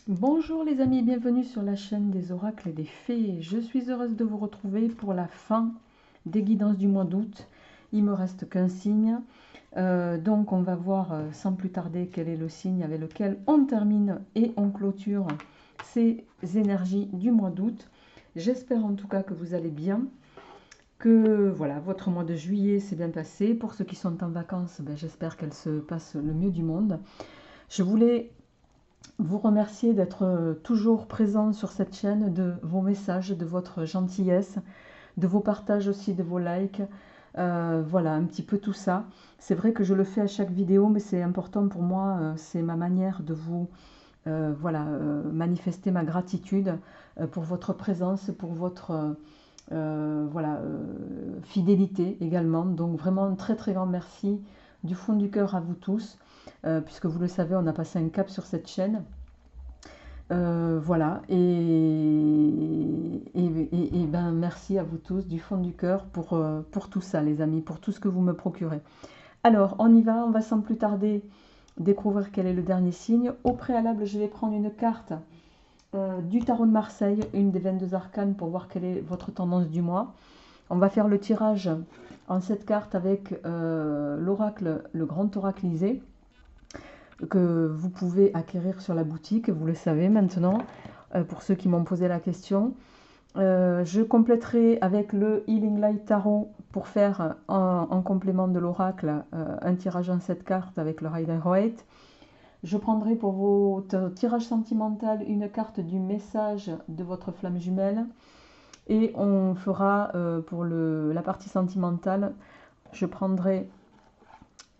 Bonjour les amis, bienvenue sur la chaîne des oracles et des fées. Je suis heureuse de vous retrouver pour la fin des guidances du mois d'août. Il me reste qu'un signe. Donc on va voir sans plus tarder quel est le signe avec lequel on termine et on clôture ces énergies du mois d'août. J'espère en tout cas que vous allez bien, que voilà, votre mois de juillet s'est bien passé. Pour ceux qui sont en vacances, j'espère qu'elles se passent le mieux du monde. Je voulais vous remercier d'être toujours présent sur cette chaîne, de vos messages, de votre gentillesse, de vos partages aussi, de vos likes. Voilà, un petit peu tout ça. C'est vrai que je le fais à chaque vidéo, mais c'est important pour moi. C'est ma manière de vous voilà, manifester ma gratitude pour votre présence, pour votre voilà, fidélité également. Donc vraiment un très très grand merci du fond du cœur à vous tous, puisque vous le savez, on a passé un cap sur cette chaîne. Voilà, et ben merci à vous tous du fond du cœur pour tout ça, les amis, pour tout ce que vous me procurez. Alors, on va sans plus tarder découvrir quel est le dernier signe. Au préalable, je vais prendre une carte du tarot de Marseille, une des 22 arcanes, pour voir quelle est votre tendance du mois. On va faire le tirage en cette carte avec l'oracle, le grand oracle Lisée, que vous pouvez acquérir sur la boutique, vous le savez maintenant, pour ceux qui m'ont posé la question. Je compléterai avec le Healing Light Tarot pour faire en complément de l'oracle un tirage en 7 cartes avec le Rider-Waite. Je prendrai pour votre tirage sentimental une carte du message de votre flamme jumelle. Et on fera pour la partie sentimentale, je prendrai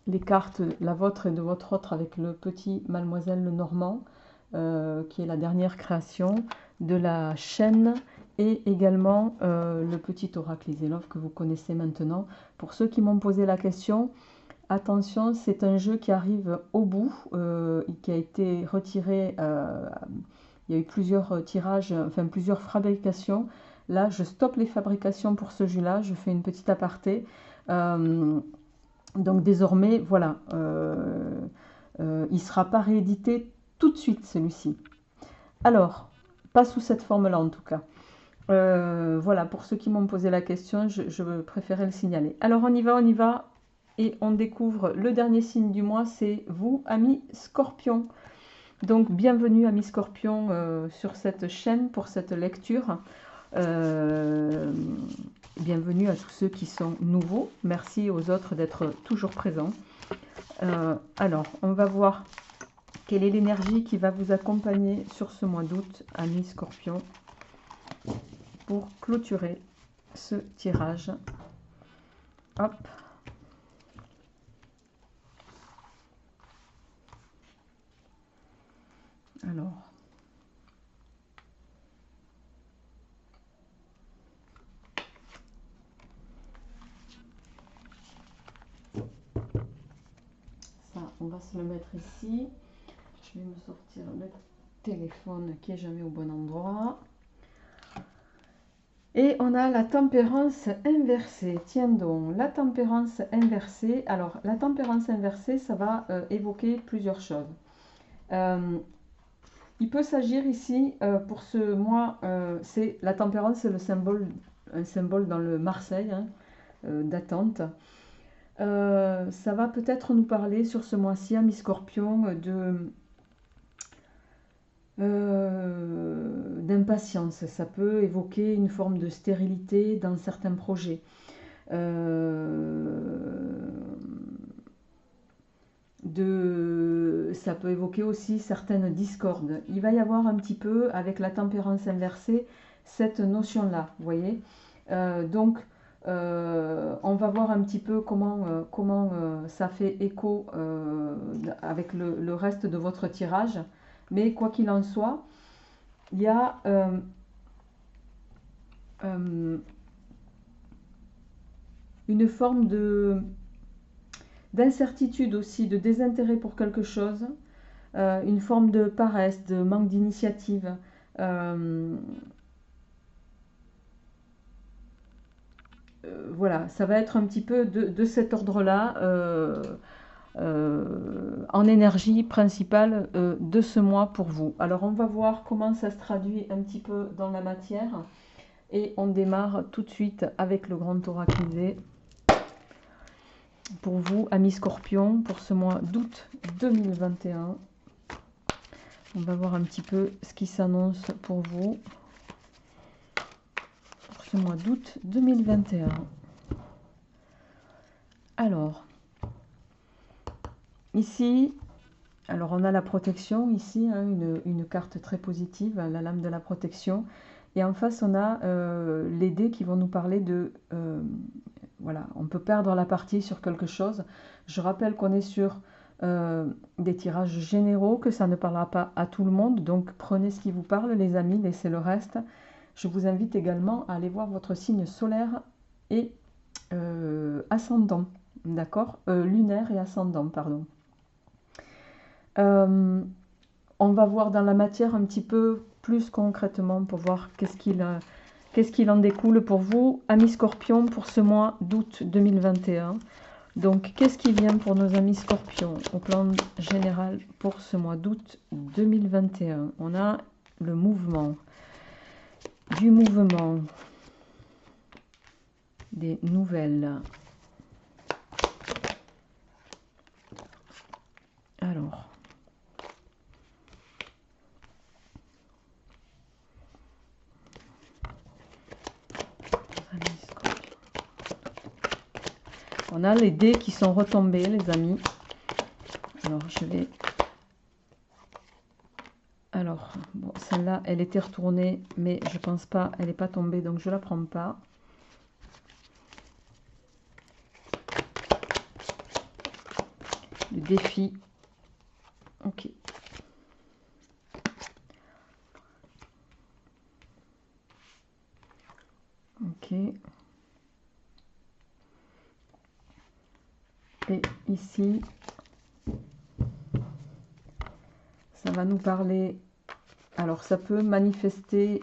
les cartes, la vôtre et de votre autre, avec le petit Mademoiselle Normand, qui est la dernière création de la chaîne, et également le petit oracle Iselov que vous connaissez maintenant. Pour ceux qui m'ont posé la question, attention, c'est un jeu qui arrive au bout, qui a été retiré, il y a eu plusieurs tirages, enfin plusieurs fabrications. Là, je stoppe les fabrications pour ce jeu-là, je fais une petite aparté. Donc désormais, voilà, il ne sera pas réédité tout de suite, celui-ci. Alors, pas sous cette forme-là en tout cas. Voilà, pour ceux qui m'ont posé la question, je préférais le signaler. Alors on y va, et on découvre le dernier signe du mois, c'est vous, amis Scorpion. Donc bienvenue, amis Scorpion, sur cette chaîne pour cette lecture. Euh, Bienvenue à tous ceux qui sont nouveaux. Merci aux autres d'être toujours présents. Alors, on va voir quelle est l'énergie qui va vous accompagner sur ce mois d'août, amis Scorpion, pour clôturer ce tirage. Hop. Alors. Ça, on va se le mettre ici. Je vais me sortir le téléphone qui est jamais au bon endroit. Et on a la tempérance inversée. Tiens donc, la tempérance inversée. Alors, la tempérance inversée, ça va évoquer plusieurs choses. Il peut s'agir ici, pour ce mois, c'est la tempérance, c'est un symbole dans le Marseille, hein, d'attente. Ça va peut-être nous parler sur ce mois-ci, à mi-scorpion, d'impatience. Ça peut évoquer une forme de stérilité dans certains projets. Ça peut évoquer aussi certaines discordes. Il va y avoir un petit peu, avec la tempérance inversée, cette notion-là, vous voyez. Donc, on va voir un petit peu comment ça fait écho avec le reste de votre tirage. Mais quoi qu'il en soit, il y a une forme d'incertitude aussi, de désintérêt pour quelque chose, une forme de paresse, de manque d'initiative. Voilà, ça va être un petit peu de cet ordre-là. en énergie principale de ce mois pour vous. Alors on va voir comment ça se traduit un petit peu dans la matière et on démarre tout de suite avec le grand oraclisé pour vous, amis Scorpions, pour ce mois d'août 2021. On va voir un petit peu ce qui s'annonce pour vous pour ce mois d'août 2021. Alors, ici, alors on a la protection ici, hein, une carte très positive, la lame de la protection. Et en face, on a les dés qui vont nous parler de... voilà, on peut perdre la partie sur quelque chose. Je rappelle qu'on est sur des tirages généraux, que ça ne parlera pas à tout le monde. Donc prenez ce qui vous parle, les amis, laissez le reste. Je vous invite également à aller voir votre signe solaire et ascendant, d'accord, lunaire et ascendant, pardon. On va voir dans la matière un petit peu plus concrètement pour voir qu'est-ce qu'il en découle pour vous, amis Scorpions, pour ce mois d'août 2021. Donc, qu'est-ce qui vient pour nos amis Scorpions au plan général pour ce mois d'août 2021? On a le mouvement, du mouvement, des nouvelles. Alors, on a les dés qui sont retombés, les amis. Alors, je vais... Alors, bon, celle-là, elle était retournée, mais je pense pas, elle n'est pas tombée, donc je la prends pas. Le défi. Ok. Ok. Et ici, ça va nous parler... Alors, ça peut manifester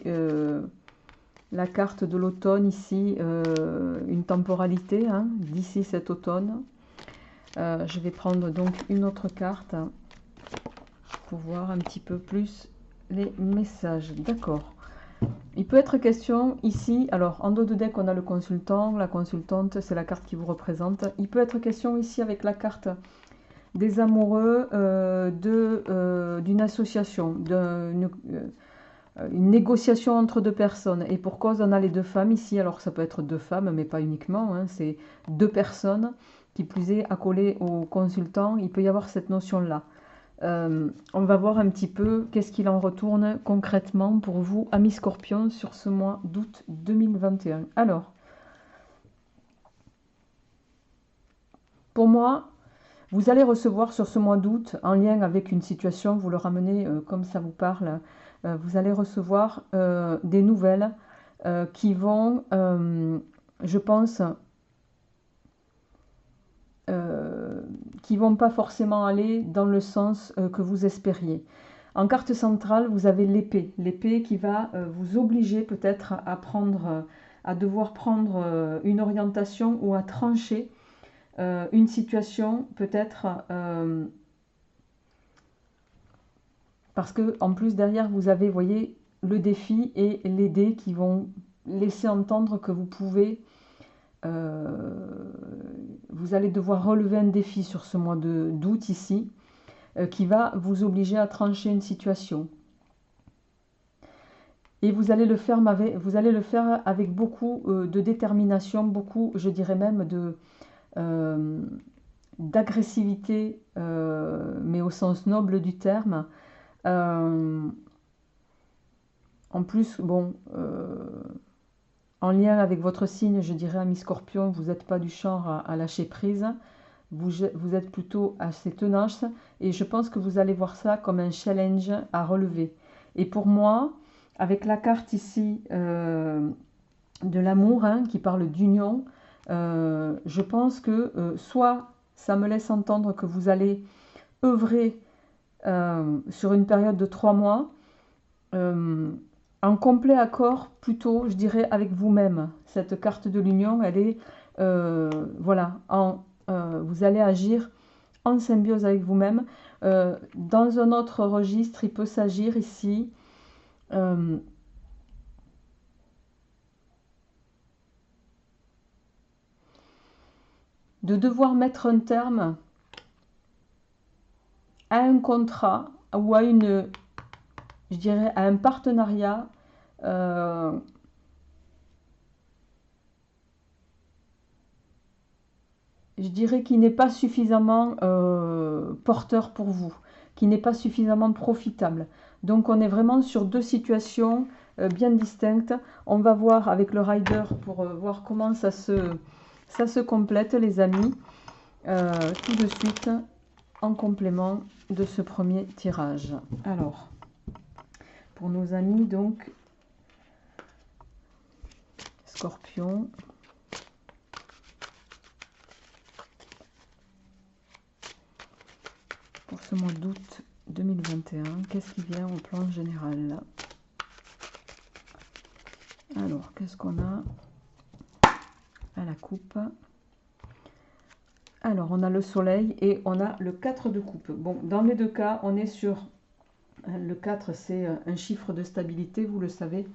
la carte de l'automne ici, une temporalité, hein, d'ici cet automne. Je vais prendre donc une autre carte pour voir un petit peu plus les messages. D'accord. Il peut être question ici, alors en dos de deck on a le consultant, la consultante c'est la carte qui vous représente. Il peut être question ici avec la carte des amoureux d'une association, une négociation entre deux personnes. Et pour cause on a les deux femmes ici, alors ça peut être deux femmes mais pas uniquement, hein, c'est deux personnes qui plus est accolées au consultant, il peut y avoir cette notion-là. On va voir un petit peu qu'est-ce qu'il en retourne concrètement pour vous, amis Scorpions, sur ce mois d'août 2021. Alors, pour moi, vous allez recevoir sur ce mois d'août, en lien avec une situation, vous le ramenez comme ça vous parle, vous allez recevoir des nouvelles qui vont, je pense, qui ne vont pas forcément aller dans le sens que vous espériez. En carte centrale, vous avez l'épée. L'épée qui va vous obliger peut-être à devoir prendre une orientation ou à trancher une situation peut-être parce que en plus derrière vous avez, voyez, le défi et les dés qui vont laisser entendre que vous pouvez... vous allez devoir relever un défi sur ce mois d'août ici, qui va vous obliger à trancher une situation. Et vous allez le faire avec beaucoup de détermination, beaucoup, je dirais même, d'agressivité, mais au sens noble du terme. En plus, bon... en lien avec votre signe, je dirais, ami Scorpion, vous n'êtes pas du genre à lâcher prise. Vous êtes plutôt assez tenace. Et je pense que vous allez voir ça comme un challenge à relever. Et pour moi, avec la carte ici de l'amour, hein, qui parle d'union, je pense que soit ça me laisse entendre que vous allez œuvrer sur une période de 3 mois, en complet accord plutôt, je dirais, avec vous-même. Cette carte de l'union, elle est, voilà, vous allez agir en symbiose avec vous-même. Dans un autre registre, il peut s'agir ici de devoir mettre un terme à un contrat ou à une, je dirais, à un partenariat je dirais qui n'est pas suffisamment porteur pour vous, qui n'est pas suffisamment profitable. Donc on est vraiment sur deux situations bien distinctes. On va voir avec le rider pour voir comment ça se complète, les amis, tout de suite en complément de ce premier tirage. Alors, pour nos amis, donc, Scorpion. Pour ce mois d'août 2021, qu'est-ce qui vient au plan général? Alors, qu'est-ce qu'on a à la coupe? Alors, on a le soleil et on a le 4 de coupe. Bon, dans les deux cas, on est sur... Le 4, c'est un chiffre de stabilité, vous le savez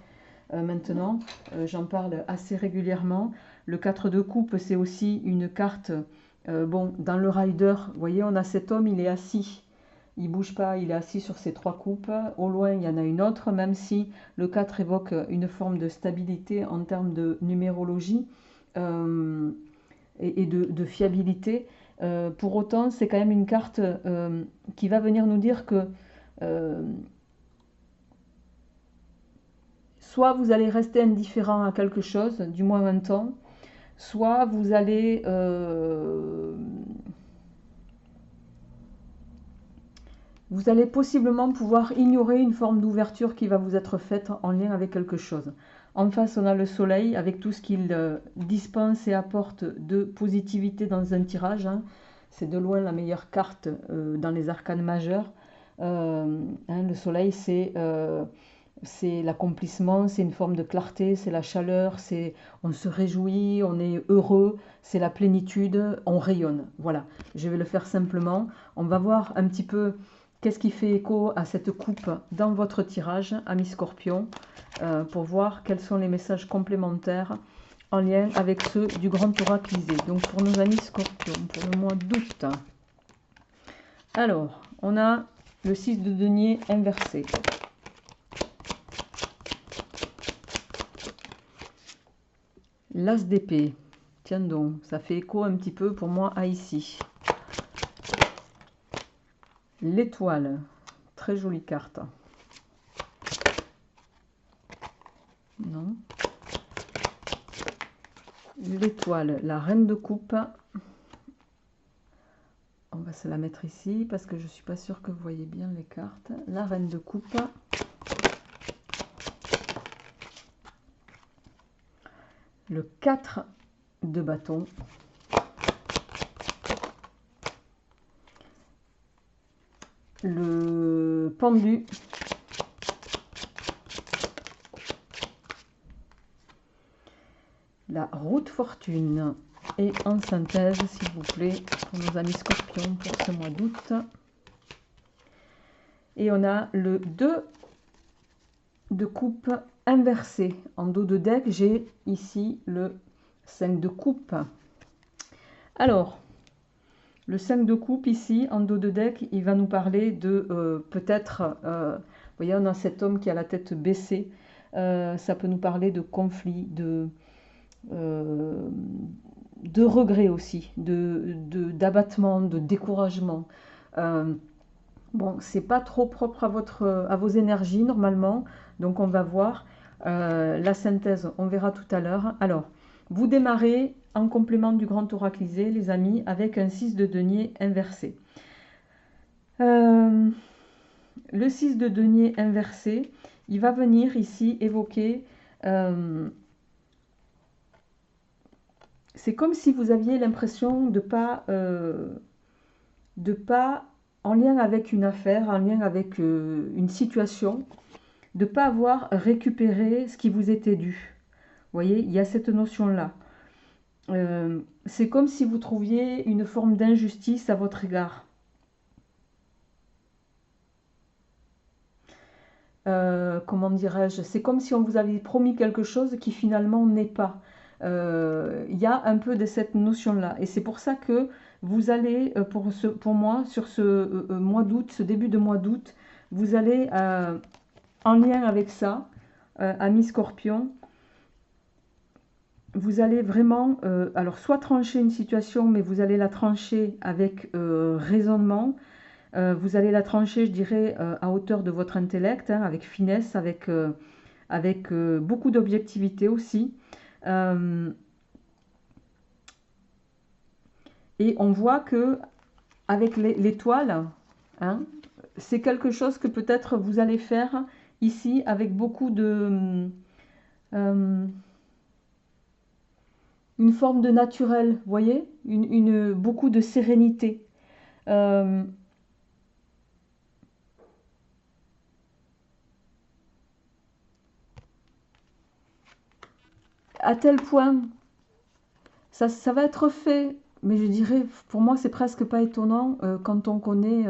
maintenant. J'en parle assez régulièrement. Le 4 de coupe, c'est aussi une carte... bon, dans le rider, vous voyez, on a cet homme, il est assis. Il ne bouge pas, il est assis sur ses 3 coupes. Au loin, il y en a une autre, même si le 4 évoque une forme de stabilité en termes de numérologie et de fiabilité. Pour autant, c'est quand même une carte qui va venir nous dire que soit vous allez rester indifférent à quelque chose, du moins un temps, soit vous allez... vous allez possiblement pouvoir ignorer une forme d'ouverture qui va vous être faite en lien avec quelque chose. En face, on a le soleil avec tout ce qu'il dispense et apporte de positivité dans un tirage. Hein. C'est de loin la meilleure carte dans les arcanes majeurs. Le soleil, c'est l'accomplissement, c'est une forme de clarté, c'est la chaleur, on se réjouit, on est heureux, c'est la plénitude, on rayonne. Voilà, je vais le faire simplement. On va voir un petit peu... Qu'est-ce qui fait écho à cette coupe dans votre tirage, amis Scorpion, pour voir quels sont les messages complémentaires en lien avec ceux du grand oraclisé. Donc pour nos amis Scorpion, pour le mois d'août. Alors, on a le 6 de denier inversé. L'as d'épée. Tiens donc, ça fait écho un petit peu pour moi à ici. L'étoile, très jolie carte. Non. L'étoile, la reine de coupe. On va se la mettre ici parce que je ne suis pas sûre que vous voyez bien les cartes. La reine de coupe. Le 4 de bâton. Le pendu. La roue de fortune. Et en synthèse, s'il vous plaît, pour nos amis Scorpions pour ce mois d'août. Et on a le 2 de coupe inversé. En dos de deck, j'ai ici le 5 de coupe. Alors, le 5 de coupe ici, en dos de deck, il va nous parler de peut-être, vous voyez, on a cet homme qui a la tête baissée. Ça peut nous parler de conflit, de regret aussi, d'abattement, de découragement. Bon, c'est pas trop propre à vos énergies normalement, donc on va voir la synthèse, on verra tout à l'heure. Alors, vous démarrez en complément du grand oraclisé, les amis, avec un 6 de denier inversé. Le 6 de denier inversé, il va venir ici évoquer... c'est comme si vous aviez l'impression de pas en lien avec une affaire, en lien avec une situation, de ne pas avoir récupéré ce qui vous était dû. Vous voyez, il y a cette notion-là. c'est comme si vous trouviez une forme d'injustice à votre égard. Comment dirais-je? C'est comme si on vous avait promis quelque chose qui finalement n'est pas. Il y a un peu de cette notion-là. Et c'est pour ça que vous allez, pour moi, sur ce mois d'août, ce début de mois d'août, vous allez, en lien avec ça, ami Scorpion, vous allez vraiment, alors soit trancher une situation, mais vous allez la trancher avec raisonnement. Vous allez la trancher, je dirais, à hauteur de votre intellect, hein, avec finesse, avec beaucoup d'objectivité aussi. Et on voit que avec l'étoile, hein, c'est quelque chose que peut-être vous allez faire ici avec beaucoup de... une forme de naturel, vous voyez, beaucoup de sérénité. Euh, à tel point, ça va être fait, mais je dirais, pour moi, c'est presque pas étonnant quand on connaît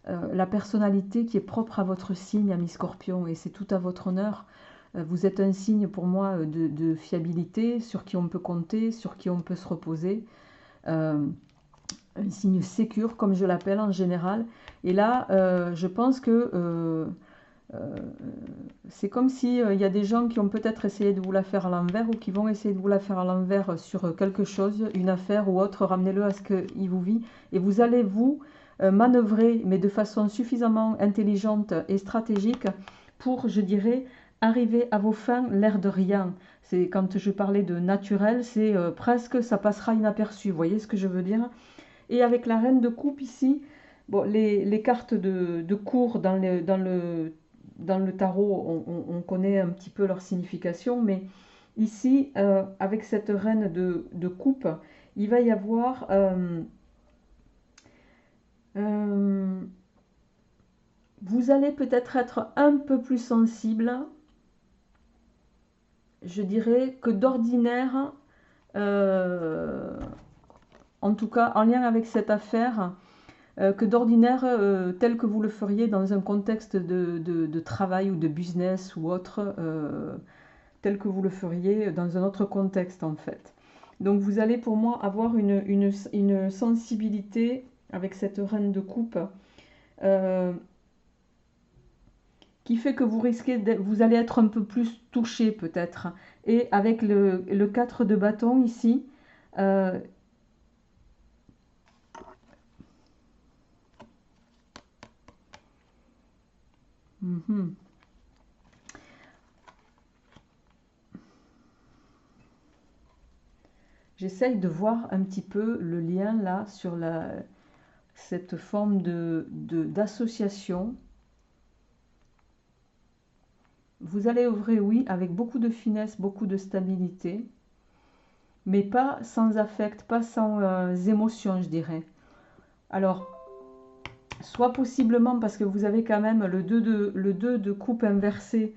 la personnalité qui est propre à votre signe, ami Scorpion, et c'est tout à votre honneur. Vous êtes un signe pour moi de fiabilité, sur qui on peut compter, sur qui on peut se reposer. Euh, un signe sécure, comme je l'appelle en général. Et là, je pense que euh, c'est comme si il y a des gens qui ont peut-être essayé de vous la faire à l'envers ou qui vont essayer de vous la faire à l'envers sur quelque chose, une affaire ou autre. Ramenez-le à ce qu'il vous vit. Et vous allez vous manœuvrer, mais de façon suffisamment intelligente et stratégique pour, je dirais, arriver à vos fins l'air de rien. C'est quand je parlais de naturel, c'est presque ça passera inaperçu. Vous voyez ce que je veux dire? Et avec la reine de coupe ici, bon, les cartes de cours dans le tarot, on connaît un petit peu leur signification, mais ici, avec cette reine de coupe, il va y avoir euh, vous allez peut-être être un peu plus sensible, je dirais, que d'ordinaire, euh, en tout cas en lien avec cette affaire, que d'ordinaire, tel que vous le feriez dans un contexte de travail ou de business ou autre, tel que vous le feriez dans un autre contexte en fait. Donc vous allez pour moi avoir une sensibilité avec cette reine de coupe euh, qui fait que vous risquez, vous allez être un peu plus touché peut-être. Et avec le 4 de bâton ici, euh, mhm. J'essaye de voir un petit peu le lien là sur cette forme d'association. Vous allez œuvrer, oui, avec beaucoup de finesse, beaucoup de stabilité, mais pas sans affect, pas sans émotion, je dirais. Alors, soit possiblement parce que vous avez quand même le 2 de coupe inversé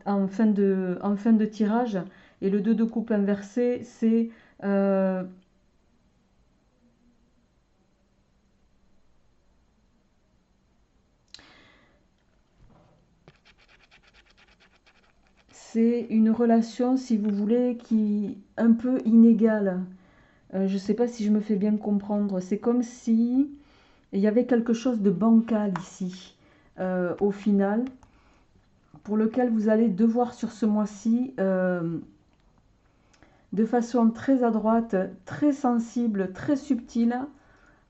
en fin de tirage, et le 2 de coupe inversé, c'est une relation, si vous voulez, qui est un peu inégale. Je ne sais pas si je me fais bien comprendre. C'est comme si il y avait quelque chose de bancal ici, au final, pour lequel vous allez devoir sur ce mois-ci, de façon très adroite, très sensible, très subtile,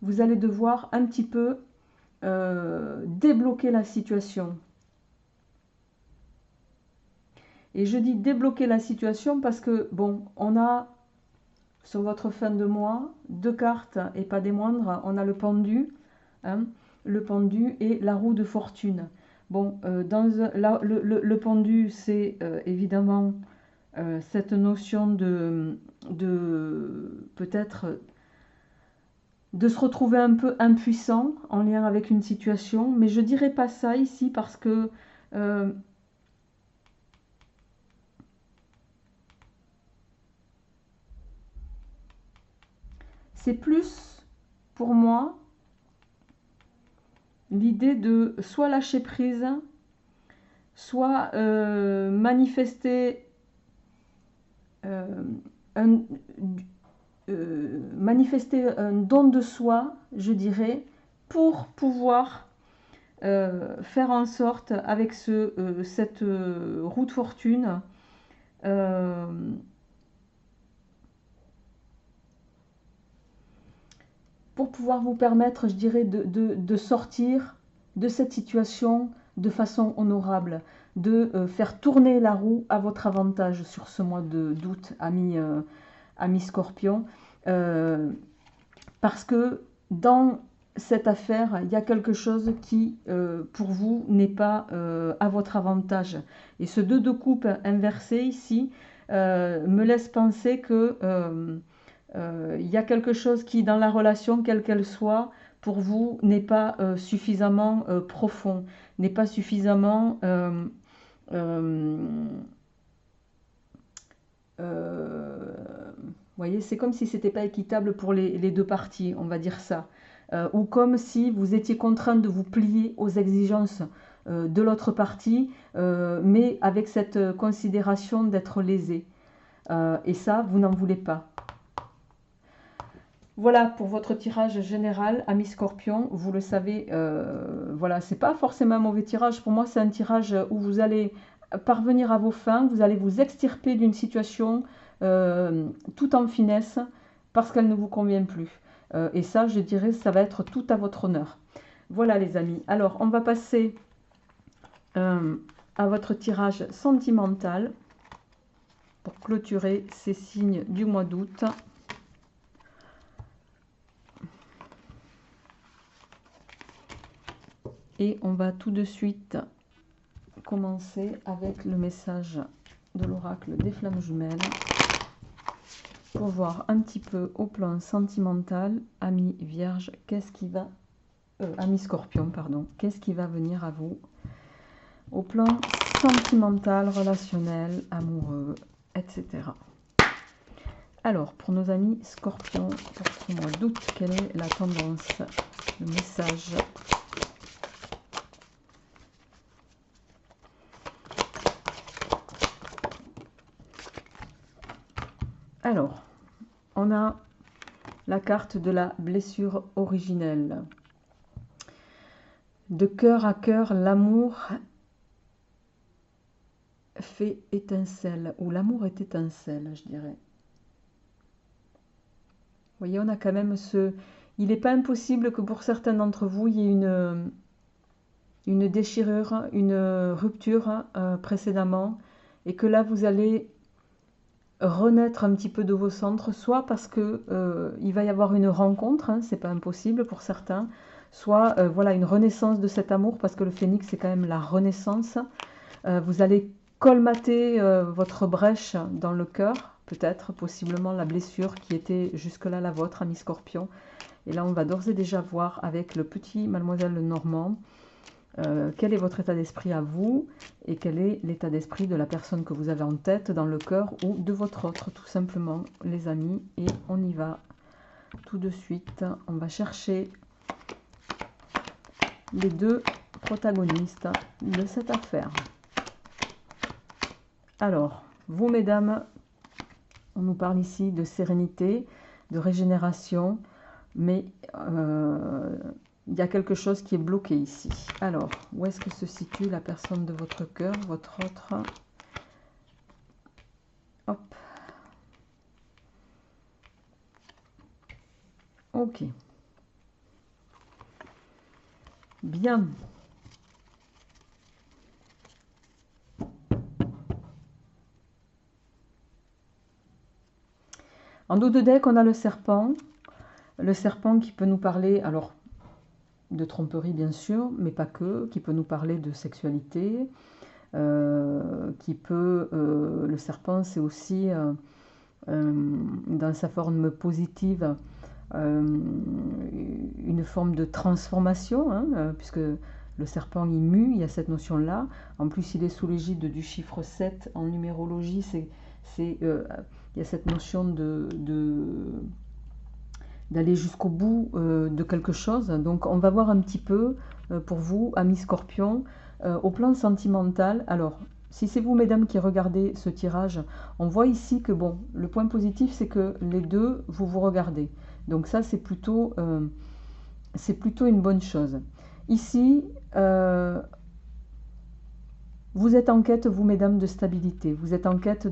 vous allez devoir un petit peu débloquer la situation. Et je dis débloquer la situation parce que, bon, on a sur votre fin de mois deux cartes et pas des moindres. On a le pendu, hein, le pendu et la roue de fortune. Bon, le pendu, c'est évidemment cette notion de peut-être de se retrouver un peu impuissant en lien avec une situation, mais je dirais pas ça ici parce que euh, c'est plus pour moi l'idée de soit lâcher prise, soit manifester manifester un don de soi, je dirais, pour pouvoir faire en sorte avec cette roue de fortune pour pouvoir vous permettre, je dirais, de sortir de cette situation de façon honorable, de faire tourner la roue à votre avantage sur ce mois d'août, ami Scorpion, parce que dans cette affaire, il y a quelque chose qui, pour vous, n'est pas à votre avantage. Et ce 2 de coupe inversé ici me laisse penser que il y a quelque chose qui, dans la relation, quelle qu'elle soit, pour vous, n'est pas suffisamment profond, n'est pas suffisamment... vous voyez, c'est comme si c'était pas équitable pour les deux parties, on va dire ça. Ou comme si vous étiez contraint de vous plier aux exigences de l'autre partie, mais avec cette considération d'être lésé. Et ça, vous n'en voulez pas. Voilà pour votre tirage général, ami Scorpion. Vous le savez, voilà, c'est pas forcément un mauvais tirage. Pour moi, c'est un tirage où vous allez parvenir à vos fins, vous allez vous extirper d'une situation tout en finesse parce qu'elle ne vous convient plus. Et ça, je dirais, ça va être tout à votre honneur. Voilà les amis. Alors, on va passer à votre tirage sentimental pour clôturer ces signes du mois d'août. Et on va tout de suite commencer avec le message de l'oracle des flammes jumelles pour voir un petit peu au plan sentimental, ami Vierge, qu'est-ce qui va, ami Scorpion, pardon, qu'est-ce qui va venir à vous au plan sentimental, relationnel, amoureux, etc. Alors, pour nos amis Scorpions, pour ce mois d'août, quelle est la tendance, le message ? Alors, on a la carte de la blessure originelle. De cœur à cœur, l'amour fait étincelle, ou l'amour est étincelle, je dirais. Vous voyez, on a quand même ce... Il n'est pas impossible que pour certains d'entre vous, il y ait une déchirure, une rupture précédemment, et que là, vous allez renaître un petit peu de vos centres, soit parce que il va y avoir une rencontre, hein, c'est pas impossible pour certains, soit voilà une renaissance de cet amour, parce que le phénix c'est quand même la renaissance. Vous allez colmater votre brèche dans le cœur, peut-être, possiblement la blessure qui était jusque-là la vôtre, ami Scorpion. Et là on va d'ores et déjà voir avec le petit Mademoiselle Normand quel est votre état d'esprit à vous et quel est l'état d'esprit de la personne que vous avez en tête, dans le cœur ou de votre autre, tout simplement, les amis. Et on y va tout de suite. On va chercher les deux protagonistes de cette affaire. Alors, vous mesdames, on nous parle ici de sérénité, de régénération, mais il y a quelque chose qui est bloqué ici. Alors, où est-ce que se situe la personne de votre cœur, votre autre? Hop. Ok. Bien. En dos de deck, on a le serpent. Le serpent qui peut nous parler, alors, de tromperie bien sûr, mais pas que, qui peut nous parler de sexualité, qui peut, le serpent c'est aussi, dans sa forme positive, une forme de transformation, hein, puisque le serpent il mue, il y a cette notion-là. En plus, il est sous l'égide du chiffre 7 en numérologie, il y a cette notion d'aller jusqu'au bout de quelque chose. Donc on va voir un petit peu pour vous, amis Scorpion, au plan sentimental. Alors, si c'est vous, mesdames, qui regardez ce tirage, on voit ici que, bon, le point positif, c'est que les deux, vous vous regardez. Donc ça, c'est plutôt une bonne chose. Ici, vous êtes en quête, vous, mesdames, de stabilité. Vous êtes en quête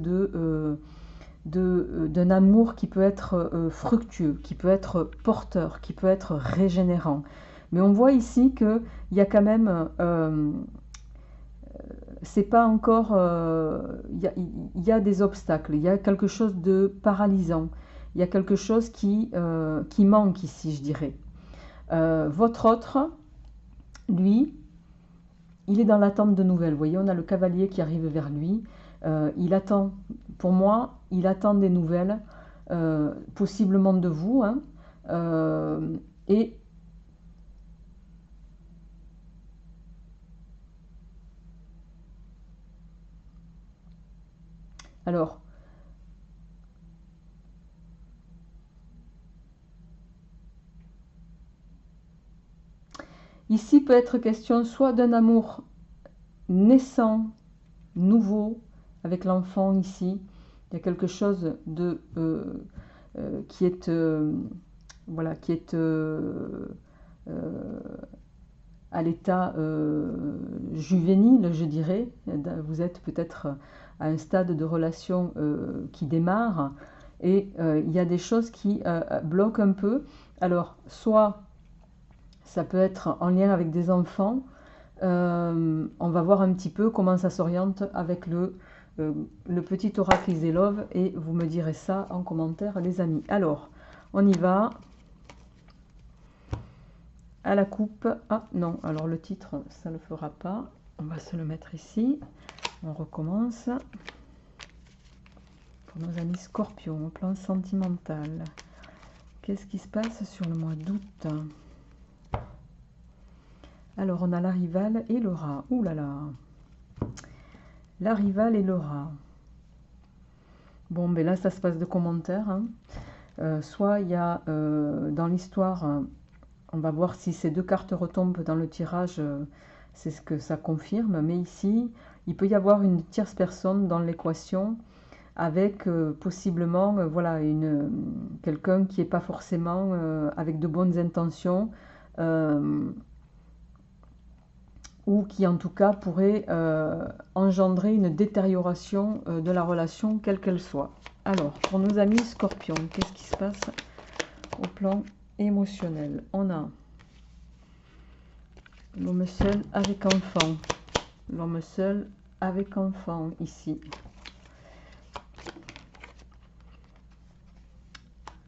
d'un amour qui peut être fructueux, qui peut être porteur, qui peut être régénérant. Mais on voit ici qu'il y a quand même... c'est pas encore... il y a des obstacles, il y a quelque chose de paralysant. Il y a quelque chose qui manque ici, je dirais. Votre autre, lui, il est dans l'attente de nouvelles. Vous voyez, on a le cavalier qui arrive vers lui. Il attend, pour moi, il attend des nouvelles, possiblement de vous. Hein, et alors, ici peut être question soit d'un amour naissant, nouveau, avec l'enfant ici. Il y a quelque chose de qui est voilà, qui est à l'état juvénile, je dirais. Vous êtes peut-être à un stade de relation qui démarre et il y a des choses qui bloquent un peu. Alors, soit ça peut être en lien avec des enfants. On va voir un petit peu comment ça s'oriente avec le petit oracle Iselov et vous me direz ça en commentaire, les amis. Alors, on y va. À la coupe. Ah non, alors le titre, ça ne le fera pas. On va se le mettre ici. On recommence. Pour nos amis Scorpions, au plan sentimental. Qu'est-ce qui se passe sur le mois d'août? Alors, on a la rivale et le rat. Ouh là là. La rivale et le rat. Bon, ben là, ça se passe de commentaires. Hein. Soit il y a dans l'histoire, on va voir si ces deux cartes retombent dans le tirage, c'est ce que ça confirme. Mais ici, il peut y avoir une tierce personne dans l'équation avec possiblement voilà, quelqu'un qui n'est pas forcément avec de bonnes intentions ou qui en tout cas pourrait engendrer une détérioration de la relation quelle qu'elle soit. Alors, pour nos amis Scorpions, qu'est-ce qui se passe au plan émotionnel? On a l'homme seul avec enfant. L'homme seul avec enfant ici.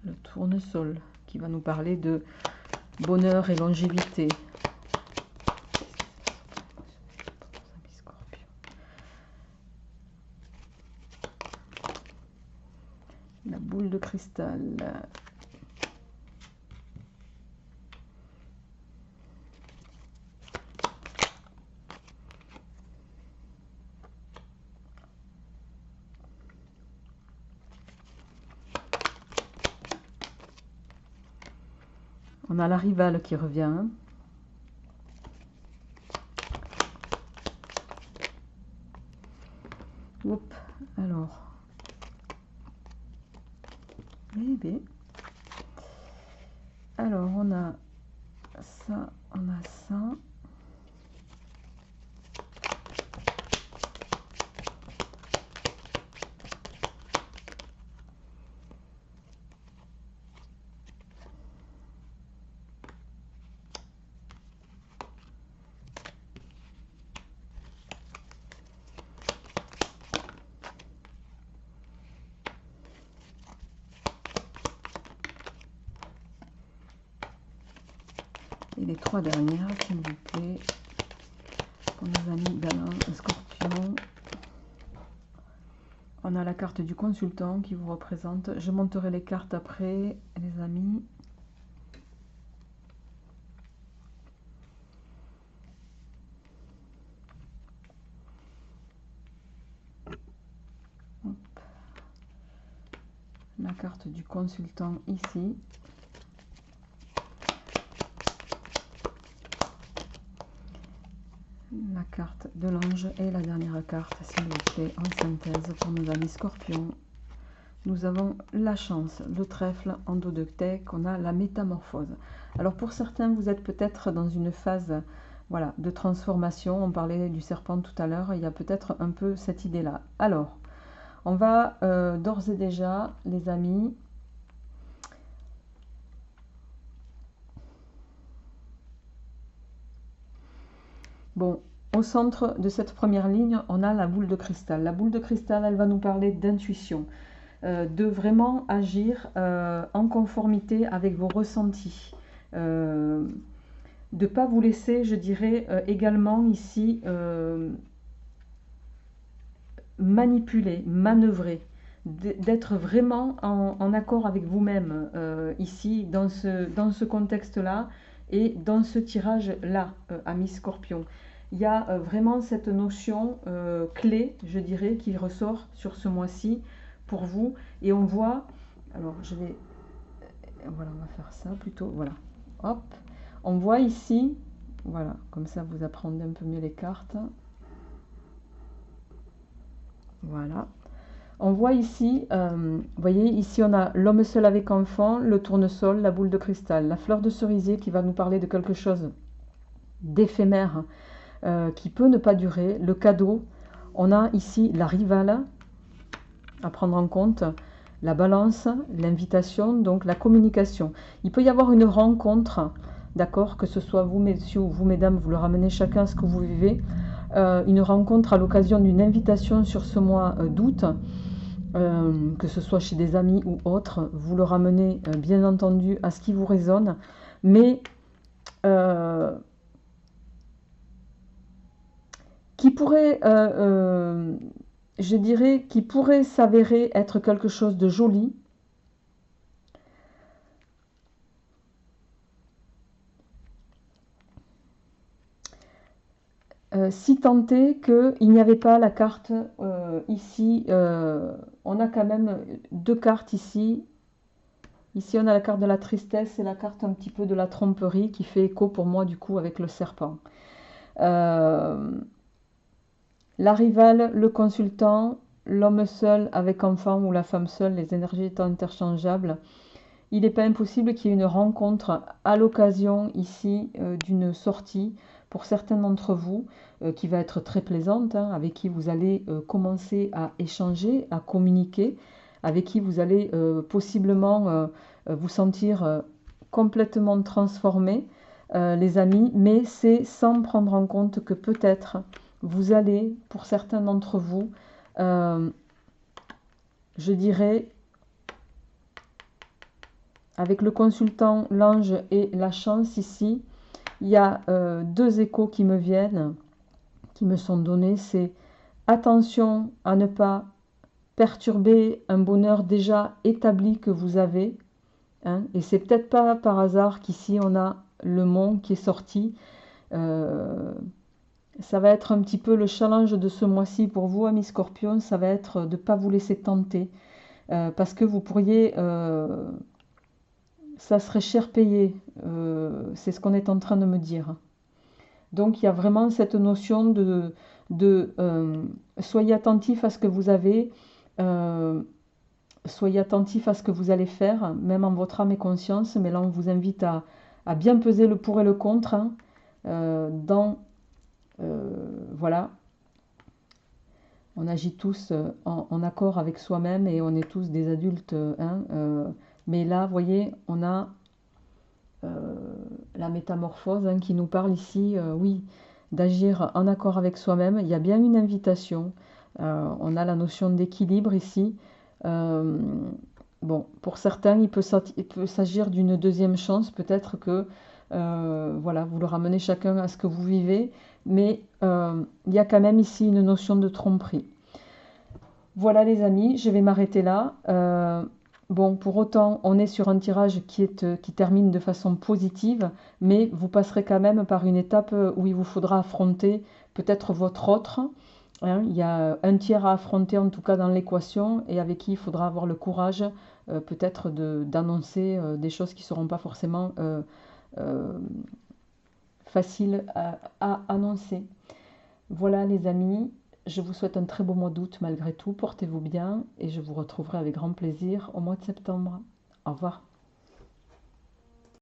Le tournesol qui va nous parler de bonheur et longévité. La boule de cristal. On a la rivale qui revient. Oups, alors. Bébé. Alors, on a ça, on a ça. Et les trois dernières, s'il vous plaît, pour nos amis Balance, Scorpion. On a la carte du consultant qui vous représente. Je monterai les cartes après, les amis. Hop. La carte du consultant ici. carte de l'ange et la dernière carte, s'il vous plaît, en synthèse pour nos amis scorpions. Nous avons la chance, le trèfle en dos de tête, on a la métamorphose. Alors pour certains, vous êtes peut-être dans une phase voilà, de transformation. On parlait du serpent tout à l'heure, il y a peut-être un peu cette idée-là. Alors, on va d'ores et déjà, les amis, bon, au centre de cette première ligne, on a la boule de cristal. La boule de cristal, elle va nous parler d'intuition, de vraiment agir en conformité avec vos ressentis. De ne pas vous laisser, je dirais, également ici manipuler, manœuvrer, d'être vraiment en accord avec vous-même ici, dans ce contexte-là et dans ce tirage-là, amis Scorpion. Il y a vraiment cette notion clé, je dirais, qui ressort sur ce mois-ci pour vous. Et on voit, alors je vais, voilà, on va faire ça plutôt, voilà, hop. On voit ici, voilà, comme ça vous apprenez un peu mieux les cartes. Voilà. On voit ici, vous voyez, ici on a l'homme seul avec enfant, le tournesol, la boule de cristal, la fleur de cerisier qui va nous parler de quelque chose d'éphémère qui peut ne pas durer, le cadeau. On a ici la rivale à prendre en compte, la balance, l'invitation, donc la communication. Il peut y avoir une rencontre, d'accord, que ce soit vous messieurs ou vous mesdames, vous le ramenez chacun ce que vous vivez, une rencontre à l'occasion d'une invitation sur ce mois d'août, que ce soit chez des amis ou autres, vous le ramenez bien entendu à ce qui vous résonne, mais qui pourrait, je dirais, qui pourrait s'avérer être quelque chose de joli. Si tant est qu'il n'y avait pas la carte ici, on a quand même deux cartes ici. Ici, on a la carte de la tristesse et la carte un petit peu de la tromperie qui fait écho pour moi du coup avec le serpent. La rivale, le consultant, l'homme seul avec enfant ou la femme seule, les énergies étant interchangeables. Il n'est pas impossible qu'il y ait une rencontre à l'occasion ici d'une sortie pour certains d'entre vous qui va être très plaisante, hein, avec qui vous allez commencer à échanger, à communiquer, avec qui vous allez possiblement vous sentir complètement transformé, les amis, mais c'est sans prendre en compte que peut-être vous allez, pour certains d'entre vous, je dirais, avec le consultant, l'ange et la chance ici, il y a deux échos qui me viennent, qui me sont donnés. C'est attention à ne pas perturber un bonheur déjà établi que vous avez. Hein, et c'est peut-être pas par hasard qu'ici on a le mont qui est sorti. Ça va être un petit peu le challenge de ce mois-ci pour vous, amis Scorpions. Ça va être de ne pas vous laisser tenter. Parce que vous pourriez... ça serait cher payé, c'est ce qu'on est en train de me dire. Donc il y a vraiment cette notion de soyez attentif à ce que vous avez, soyez attentif à ce que vous allez faire, même en votre âme et conscience, mais là on vous invite à bien peser le pour et le contre, hein, voilà, on agit tous en accord avec soi-même et on est tous des adultes, hein, mais là, vous voyez, on a la métamorphose hein, qui nous parle ici, oui, d'agir en accord avec soi-même. Il y a bien une invitation. On a la notion d'équilibre ici. Bon, pour certains, il peut s'agir d'une deuxième chance. Peut-être que voilà, vous le ramenez chacun à ce que vous vivez. Mais il y a quand même ici une notion de tromperie. Voilà les amis, je vais m'arrêter là. Bon, pour autant, on est sur un tirage qui termine de façon positive, mais vous passerez quand même par une étape où il vous faudra affronter peut-être votre autre. Hein. Il y a un tiers à affronter en tout cas dans l'équation et avec qui il faudra avoir le courage peut-être d'annoncer des choses qui ne seront pas forcément faciles à annoncer. Voilà les amis, je vous souhaite un très beau mois d'août malgré tout. Portez-vous bien et je vous retrouverai avec grand plaisir au mois de septembre. Au revoir.